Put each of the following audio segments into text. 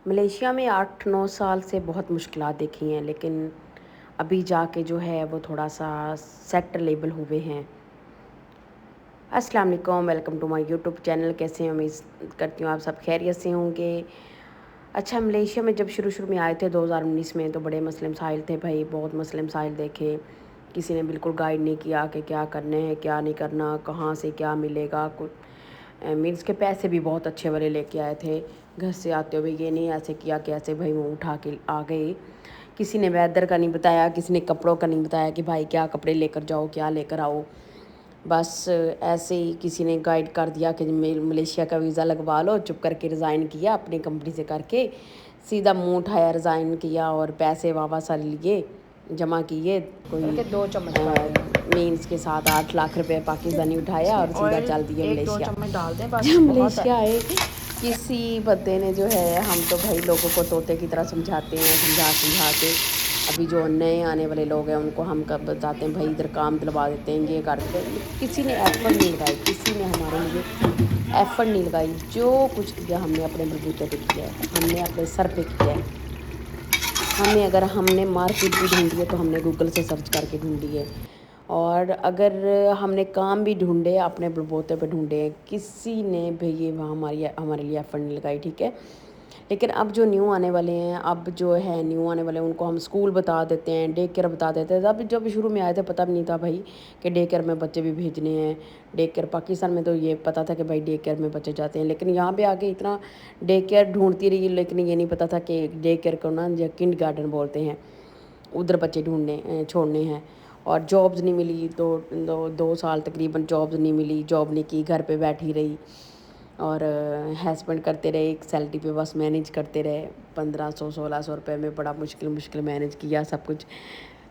Malaysia میں 8-9 سال سے بہت مشکلات دیکھی ہیں، لیکن ابھی جا کے جو ہے وہ تھوڑا سا سیٹ لیبل ہوئے ہیں۔ السلام علیکم، welcome to my YouTube channel. کیسے ہیں؟ امید کرتی ہوں آپ سب خیریت سے ہوں گے۔ اچھا، ملیشیا میں جب شروع میں آئے تھے 2019 میں تو بڑے مسئلے مسائل تھے بھائی، بہت مسئلے مسائل دیکھے۔ کسی نے بالکل گائیڈ نہیں کیا کہ کیا کرنے ہیں کیا نہیں کرنا، کہاں سے کیا ملے گا۔ مینس کے پیسے بھی بہت اچھے والے لے کے آئے تھے گھر سے آتے ہوئے، یہ نہیں ایسے کیا کہ ایسے بھائی وہ اٹھا کے آ گئے۔ کسی نے ویدر کا نہیں بتایا، کسی نے کپڑوں کا نہیں بتایا کہ بھائی کیا کپڑے لے کر جاؤ، کیا لے کر آؤ۔ بس ایسے ہی کسی نے گائیڈ کر دیا کہ ملیشیا کا ویزا لگوا لو، چپ کر کے ریزائن کیا اپنی کمپنی سے کر کے، سیدھا منہ اٹھایا ریزائن کیا اور پیسے واپس لیے، جمع کیے، کوئی 2 چمچ پائے مینس کے ساتھ 8 لاکھ روپے پاکستانی اٹھایا اس میں اور سیدھا آئل چل دیے 1-2 ملیشیا۔ چمچ ڈال دیں بس، جب بہت ہے۔ ملیشیا آئے کسی بندے نے جو ہے، ہم تو بھائی لوگوں کو طوطے کی طرح سمجھاتے ہیں، سمجھا کے ابھی جو نئے آنے والے لوگ ہیں ان کو ہم کب بتاتے ہیں بھائی ادھر کام دلوا دیتے ہیں، یہ کر دیتے ہیں۔ کسی نے ایفرٹ نہیں لگائی، کسی نے ہمارے لیے ایفرٹ نہیں لگائی۔ جو کچھ کیا ہم نے اپنے بلبوتے پہ کیا ہے، ہم نے اپنے سر پہ کیا ہے۔ اگر ہم نے مارکیٹ بھی ڈھونڈی ہے تو ہم نے گوگل سے سرچ کر کے ڈھونڈی ہے، اور اگر ہم نے کام بھی ڈھونڈے اپنے بلبوتے پہ ڈھونڈے ہیں، کسی نے بھی یہ وہاں ہمارے لیے ایفرٹ نہیں لگائی، ٹھیک ہے۔ لیکن اب جو نیو آنے والے ہیں، نیو آنے والے ہیں ان کو ہم اسکول بتا دیتے ہیں، ڈے کیئر بتا دیتے ہیں۔ اب جب شروع میں آئے تھے پتہ بھی نہیں تھا بھائی کہ ڈے کیئر میں بچے بھی بھیجنے ہیں۔ ڈے کیئر پاکستان میں تو یہ پتہ تھا کہ بھائی ڈے کیئر میں بچے جاتے ہیں، لیکن یہاں پہ آگے اتنا ڈے کیئر ڈھونڈتی رہی، لیکن یہ نہیں پتہ تھا کہ ڈے کیئر کو نا کنڈ گارڈن بولتے ہیں، ادھر بچے چھوڑنے ہیں۔ اور جابز نہیں ملی تو 2 سال تقریباً جابز نہیں ملی، جاب نہیں کی، گھر پہ بیٹھی رہی اور ہسبینڈ کرتے رہے ایک سیلری پہ، بس مینیج کرتے رہے 1500-1600 روپے میں، بڑا مشکل مینیج کیا سب کچھ،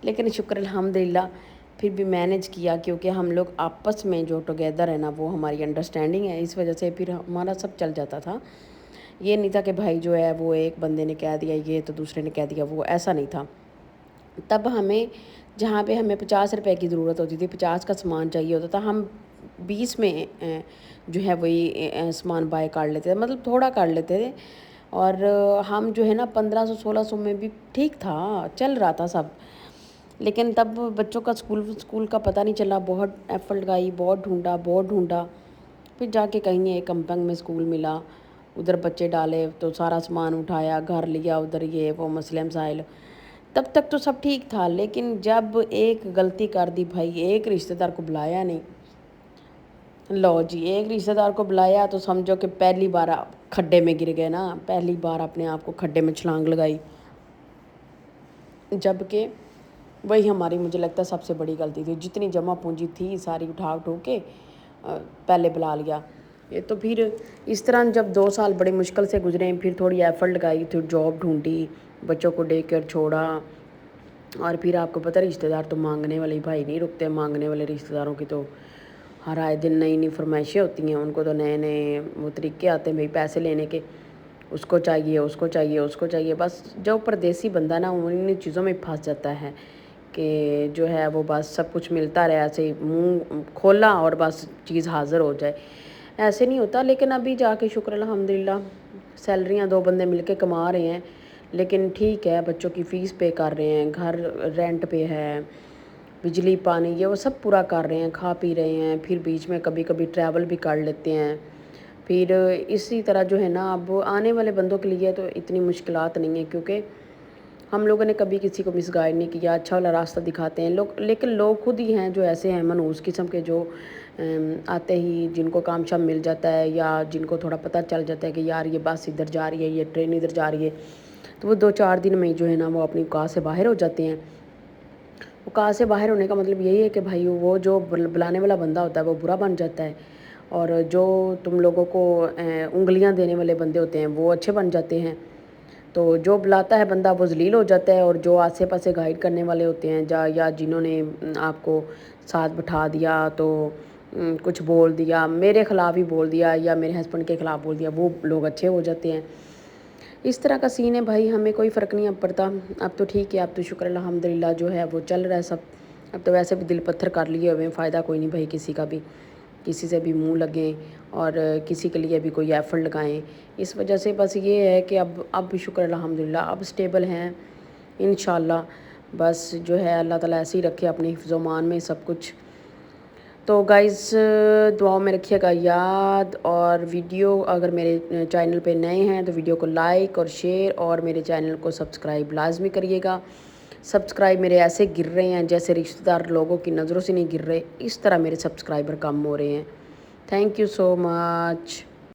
لیکن شکر الحمدللہ پھر بھی مینیج کیا، کیونکہ ہم لوگ آپس میں جو ٹوگیدر ہے نا وہ ہماری انڈرسٹینڈنگ ہے، اس وجہ سے پھر ہمارا سب چل جاتا تھا۔ یہ نہیں تھا کہ بھائی جو ہے وہ ایک بندے نے کہہ دیا یہ تو دوسرے نے کہہ دیا وہ، ایسا نہیں تھا۔ تب جہاں پہ ہمیں 50 روپے کی ضرورت ہوتی تھی، 50 کا سامان چاہیے ہوتا تھا، ہم 20 میں جو ہے وہی سامان بائی کر لیتے تھے، مطلب تھوڑا کر لیتے تھے، اور ہم جو ہے نا 1500-1600 میں بھی ٹھیک تھا، چل رہا تھا سب۔ لیکن تب بچوں کا اسکول کا پتہ نہیں چلا، بہت ایفرٹ لگائی، بہت ڈھونڈا، پھر جا کے کہیں ایک کمپنگ میں اسکول ملا، ادھر بچے ڈالے تو سارا سامان اٹھایا، گھر لیا، ادھر یہ وہ مسئلے مسائل۔ تب تک تو سب ٹھیک تھا، لیکن جب ایک غلطی کر دی بھائی، ایک رشتہ دار کو بلایا نہیں، لو جی ایک رشتہ دار کو بلایا تو سمجھو کہ پہلی بار کھڈے میں گر گئے نا، پہلی بار اپنے آپ کو کھڈے میں چھلانگ لگائی، جبکہ وہی ہماری مجھے لگتا ہے سب سے بڑی غلطی تھی۔ جتنی جمع پونجی تھی ساری اٹھا کے پہلے بلا لیا۔ یہ تو پھر اس طرح جب 2 سال بڑے مشکل سے گزرے، پھر تھوڑی ایفرٹ لگائی، پھر جاب ڈھونڈی، بچوں کو ڈے کیئر چھوڑا، اور پھر آپ کو پتہ رشتہ دار تو مانگنے والے بھائی نہیں رکتے، مانگنے والے رشتہ داروں کی تو ہر آئے دن نئی فرمائشیں ہوتی ہیں، ان کو تو نئے وہ طریقے آتے ہیں بھائی پیسے لینے کے، اس کو چاہیے، بس جو پردیسی بندہ نا ان چیزوں میں پھنس جاتا ہے کہ جو ہے وہ بس سب کچھ ملتا رہے، ایسے ہی منہ کھولا اور بس چیز حاضر ہو جائے، ایسے نہیں ہوتا۔ لیکن ابھی جا کے شکر الحمدللہ سیلریاں 2 بندے مل کے کما رہے ہیں، لیکن ٹھیک ہے، بچوں کی فیس پے کر رہے ہیں، گھر رینٹ پہ ہے، بجلی پانی یہ وہ سب پورا کر رہے ہیں، کھا پی رہے ہیں، پھر بیچ میں کبھی ٹریول بھی کر لیتے ہیں۔ پھر اسی طرح جو ہے نا اب آنے والے بندوں کے لیے تو اتنی مشکلات نہیں ہیں، کیونکہ ہم لوگوں نے کبھی کسی کو مس گائیڈ نہیں کیا، اچھا والا راستہ دکھاتے ہیں لوگ، لیکن لوگ خود ہی ہیں جو ایسے ہیں منحوس قسم کے، جو آتے ہی جن کو کام شام مل جاتا ہے، یا جن کو تھوڑا پتہ چل جاتا ہے کہ یار یہ بس ادھر جا رہی ہے، یہ ٹرین ادھر جا رہی ہے، تو وہ 2-4 دن میں جو ہے نا وہ اپنی اوقات سے باہر ہو جاتے ہیں۔ اوقات سے باہر ہونے کا مطلب یہی ہے کہ بھائی وہ جو بلانے والا بندہ ہوتا ہے وہ برا بن جاتا ہے، اور جو تم لوگوں کو انگلیاں دینے والے بندے ہوتے ہیں وہ اچھے بن جاتے ہیں۔ تو جو بلاتا ہے بندہ وہ ذلیل ہو جاتا ہے، اور جو آسے پاسے گائیڈ کرنے والے ہوتے ہیں یا جنہوں نے آپ کو ساتھ بٹھا دیا تو کچھ بول دیا، میرے خلاف ہی بول دیا یا میرے ہسبینڈ کے خلاف بول دیا، وہ لوگ اچھے ہو جاتے ہیں۔ اس طرح کا سین ہے بھائی، ہمیں کوئی فرق نہیں اب پڑتا، اب تو ٹھیک ہے، اب تو شکر الحمدللہ جو ہے وہ چل رہا ہے سب۔ اب تو ویسے بھی دل پتھر کر لیے ہوئے ہیں، فائدہ کوئی نہیں بھائی کسی کا بھی، کسی سے بھی منہ لگیں اور کسی کے لیے بھی کوئی ایفرٹ لگائیں. اس وجہ سے بس یہ ہے کہ اب بھی شکر الحمدللہ اب اسٹیبل ہیں انشاءاللہ. بس جو ہے اللہ تعالیٰ ایسے ہی رکھے اپنے حفظ و امان میں سب کچھ. تو گائز دعاؤں میں رکھیے گا یاد. اور ویڈیو اگر میرے چینل پہ نئے ہیں تو ویڈیو کو لائک اور شیئر اور میرے چینل کو سبسکرائب لازمی کریے گا. سبسکرائب میرے ایسے گر رہے ہیں جیسے رشتہ دار لوگوں کی نظروں سے نہیں گر رہے, اس طرح میرے سبسکرائبر کم ہو رہے ہیں. Thank you so much.